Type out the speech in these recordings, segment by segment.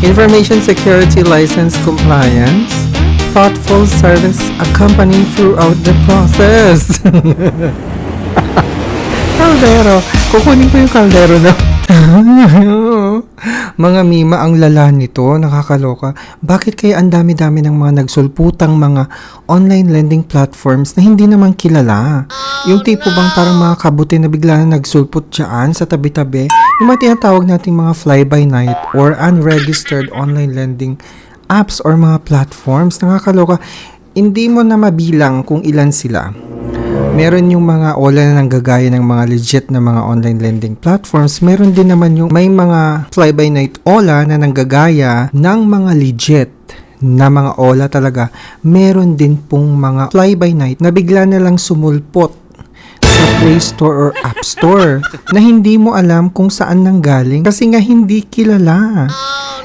Information security license compliance, thoughtful service accompanying throughout the process. Kaldero. Kukunin ko yung kaldero na. Mga mima, ang lala nito, nakakaloka. Bakit kaya ang dami-dami ng mga nagsulputang mga online lending platforms na hindi naman kilala? Yung tipo bang parang mga kabuti na bigla na nagsulput dyan sa tabi-tabi? Yung mga tinatawag nating mga fly-by-night or unregistered online lending apps or mga platforms, nakakaloka. Hindi mo na mabilang kung ilan sila. Meron yung mga ola na nanggagaya ng mga legit na mga online lending platforms. Meron din naman yung may mga fly-by-night ola na nanggagaya ng mga legit na mga ola talaga. Meron din pong mga fly-by-night na bigla na lang sumulpot sa Play Store or App Store na hindi mo alam kung saan nanggaling kasi nga hindi kilala.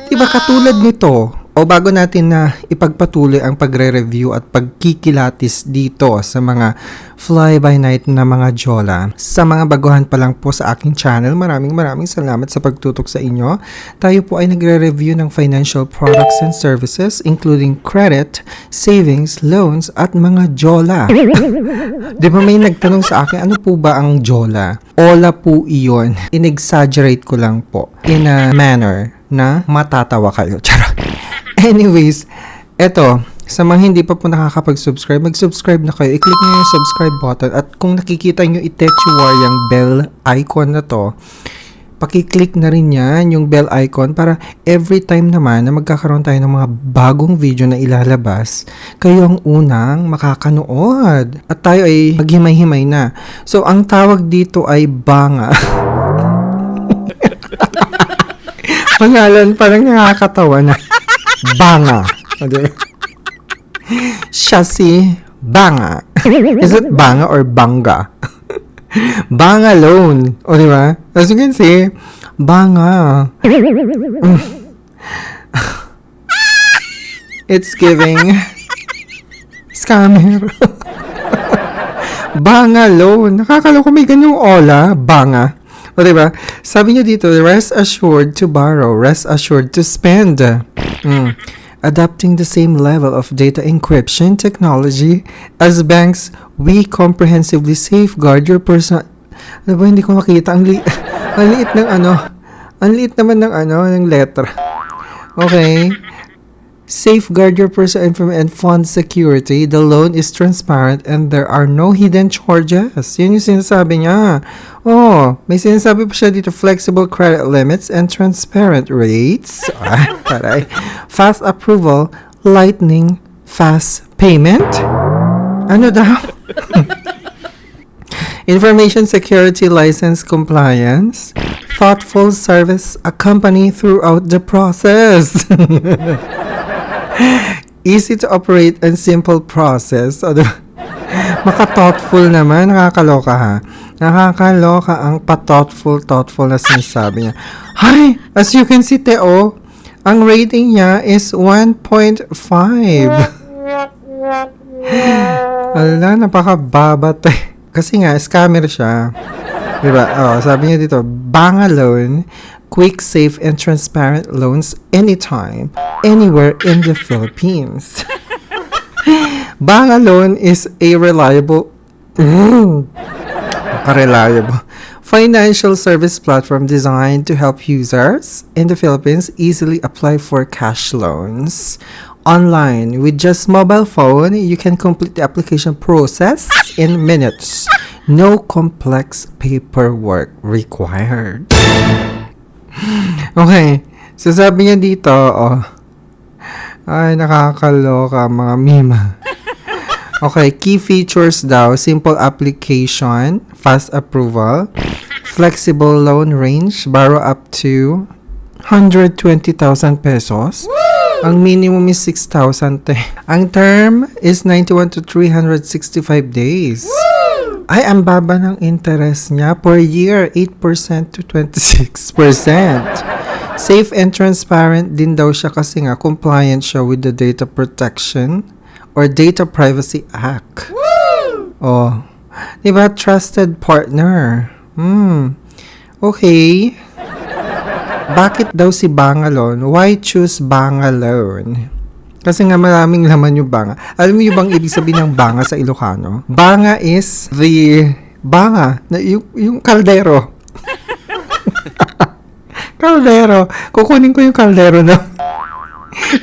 Diba katulad nito? O bago natin na ipagpatuloy ang pagre-review at pagkikilatis dito sa mga fly-by-night na mga jola, sa mga baguhan pa lang po sa aking channel, maraming salamat sa pagtutok sa inyo. Tayo po ay nagre-review ng financial products and services including credit, savings, loans at mga jola. Di ba may nagtanong sa akin, ano po ba ang jola? Ola po iyon. In-exaggerate ko lang po in a manner na matatawa kayo. Charot. Anyways, eto, sa mga hindi pa po nakakapag-subscribe, mag-subscribe na kayo. I-click nyo yung subscribe button at kung nakikita nyo itechuar yung bell icon na to, paki-click na rin yan, yung bell icon, para every time naman na magkakaroon tayo ng mga bagong video na ilalabas, kayo ang unang makakanood. At tayo ay maghimay-himay na. So, ang tawag dito ay banga. Pangalan, parang nakakatawa na. Banga. Siya si Banga. Is it Banga or Banga? Banga loan. O, diba? As you can see, Banga. It's giving scammer. Banga loan. Nakakaloko may ganyang ola. Banga. O, diba? Sabi niya dito, rest assured to borrow, rest assured to spend. Adopting the same level of data encryption technology as banks, we comprehensively safeguard your personal... Ano ba, hindi ko makita. Ang liit ng ano. Ang liit naman ng letter. Okay. Safeguard your personal information and fund security. The loan is transparent and there are no hidden charges. Yun yung sinasabi niya. Oh, may sinasabi pa siya dito, flexible credit limits and transparent rates. Taray. Fast approval, lightning, fast payment. Ano daw? Information security license compliance, thoughtful service accompanying throughout the process. Easy to operate and simple process. Maka-thoughtful naman. Nakakaloka ha. Nakakaloka ang thoughtful na sinasabi niya. Hi! As you can see, Teo, ang rating niya is 1.5. Ala, napakababa. Kasi nga, scammer siya. Diba? Oh, sabi niya dito, Banga loan, quick, safe, and transparent loans anytime, anywhere in the Philippines. Banga loan is a reliable financial service platform designed to help users in the Philippines easily apply for cash loans. Online, with just mobile phone, you can complete the application process in minutes. No complex paperwork required. Okay. So, sabi niya dito, ay, nakakaloka, mga mima. Okay, key features daw, simple application, fast approval, flexible loan range, borrow up to 120,000 pesos. Ang minimum is 6,000. Ang term is 91 to 365 days. Ay, ang baba ng interest niya per year, 8% to 26%. Safe and transparent din daw siya kasi nga compliant siya with the Data Protection or Data Privacy Act. Oh, diba? Trusted partner. Okay. Bakit daw si Bangalone? Why choose Bangalone? Kasi nga maraming laman yung banga. Alam mo yung bang ibig sabihin ng banga sa Ilocano? Banga is the banga, na yung kaldero. Kaldero. Kukunin ko yung kaldero na.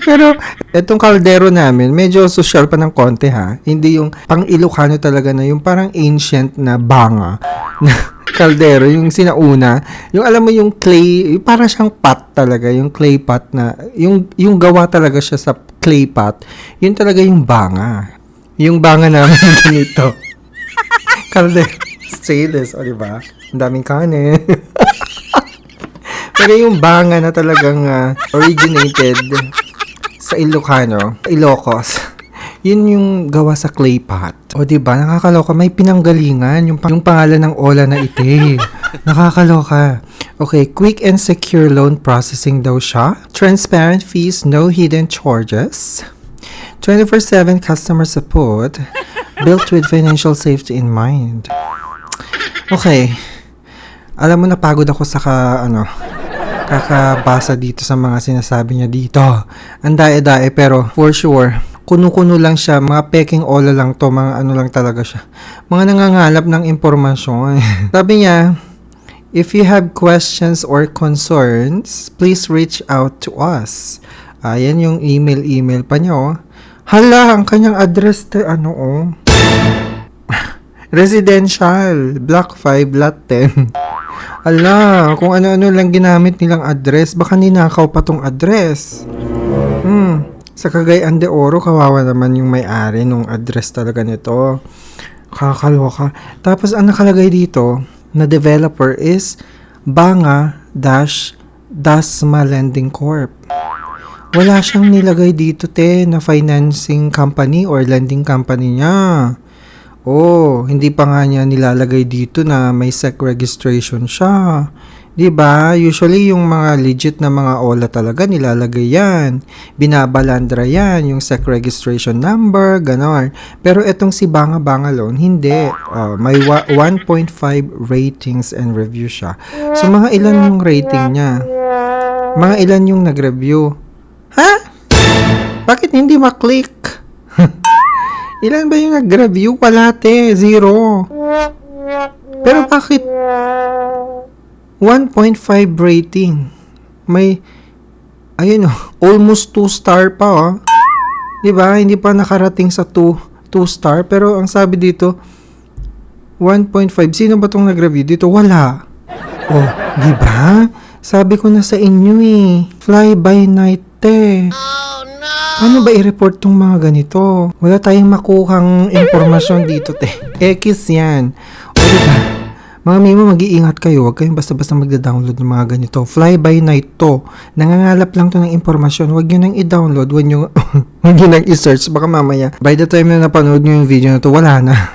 Pero, etong kaldero namin, medyo social pa ng konti ha. Hindi yung pang Ilocano talaga na yung parang ancient na banga na kaldero, yung sinauna. Yung alam mo yung clay, yung para siyang pot talaga, yung clay pot na, yung gawa talaga siya sa clay pot. Yun talaga yung banga. Yung banga namin ganito. Kaldero. Stainless, o diba? Ang daming kanin. Pero yung banga na talagang originated sa Ilocano, Ilocos, yun yung gawa sa clay pot. O diba, nakakaloka, may pinanggalingan yung pangalan ng Ola na ite. Nakakaloka. Okay, quick and secure loan processing daw siya. Transparent fees, no hidden charges. 24/7 customer support, built with financial safety in mind. Okay. Alam mo, napagod ako sa kakabasa dito sa mga sinasabi niya dito. Ang dae-dae, pero for sure, kuno-kuno lang siya, mga peking Ola lang to, mga ano lang talaga siya. Mga nangangalap ng impormasyon. Sabi niya, if you have questions or concerns, please reach out to us. Ayan yung email pa niya, oh. Hala, ang kanyang address, residential, Block 5, Lot 10. Ala, kung ano-ano lang ginamit nilang address, baka ninakaw pa tong address. Sa Cagayan de Oro, kawawa naman yung may-ari nung address talaga nito. Kakaloka. Tapos, ang nakalagay dito na developer is Banga-Dasma Lending Corp. Wala siyang nilagay dito, na financing company or lending company niya. Oh, hindi pa nga niya nilalagay dito na may SEC registration siya. 'Di ba? Usually yung mga legit na mga Ola talaga nilalagay 'yan. Binabalandra 'yan, yung SEC registration number, ganon. Pero etong si Bangalone, hindi. May 1.5 ratings and review siya. So mga ilan yung rating niya? Mga ilan yung nag-review? Ha? Bakit hindi ma-click? Ilan ba yung nag-review? Wala, 0. Pero bakit 1.5 rating? May, ayun almost 2 star pa, oh. Diba? Hindi pa nakarating sa 2 star. Pero ang sabi dito, 1.5. Sino ba tong nag-review dito? Wala. Oh, diba? Sabi ko na sa inyo fly by night, Paano ba i-report tong mga ganito? Wala tayong makuhang impormasyon dito, X yan. O diba? Mga mimo, mag-iingat kayo. Huwag kayong basta-basta magda-download ng mga ganito. Fly by night to. Nangangalap lang to ng impormasyon. Huwag nyo nang i-download. Huwag nyo nang i-search. Baka mamaya, by the time na napanood nyo yung video na to, wala na.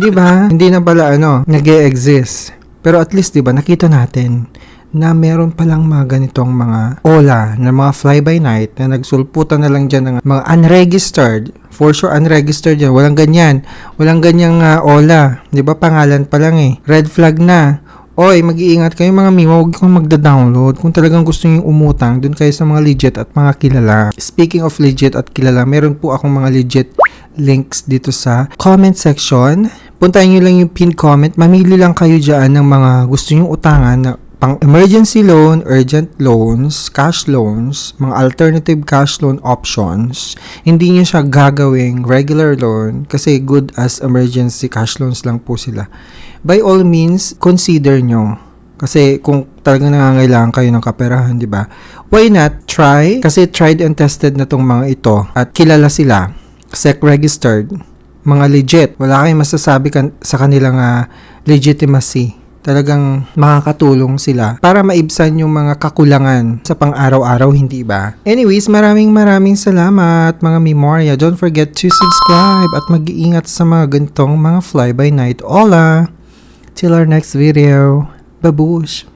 Diba? Hindi na pala, nag-e-exist. Pero at least, diba, nakita natin na meron palang mga ganitong mga Ola na mga fly-by-night na nagsulputan na lang dyan ng mga unregistered. For sure, unregistered yan. Walang ganyan. Walang ganyang Ola. Di ba? Pangalan pa lang Red flag na. Oy, mag-iingat kayo mga mimo. Huwag kong magda-download. Kung talagang gusto nyo umutang, dun kayo sa mga legit at mga kilala. Speaking of legit at kilala, meron po akong mga legit links dito sa comment section. Puntahan nyo lang yung pinned comment. Mamili lang kayo dyan ng mga gusto nyo utangan na pang emergency loan, urgent loans, cash loans, mga alternative cash loan options. Hindi niyo siya gagawing regular loan kasi good as emergency cash loans lang po sila. By all means, consider nyo. Kasi kung talagang nangangailangan kayo ng kaperahan, di ba? Why not try? Kasi tried and tested na tong mga ito at kilala sila. SEC registered. Mga legit. Wala kayong masasabi sa kanilang legitimacy. Talagang makakatulong sila para maibsan yung mga kakulangan sa pang-araw-araw, hindi ba? Anyways, maraming salamat mga Memoria. Don't forget to subscribe at mag-iingat sa mga ganitong mga fly-by-night Ola. Till our next video. Babush!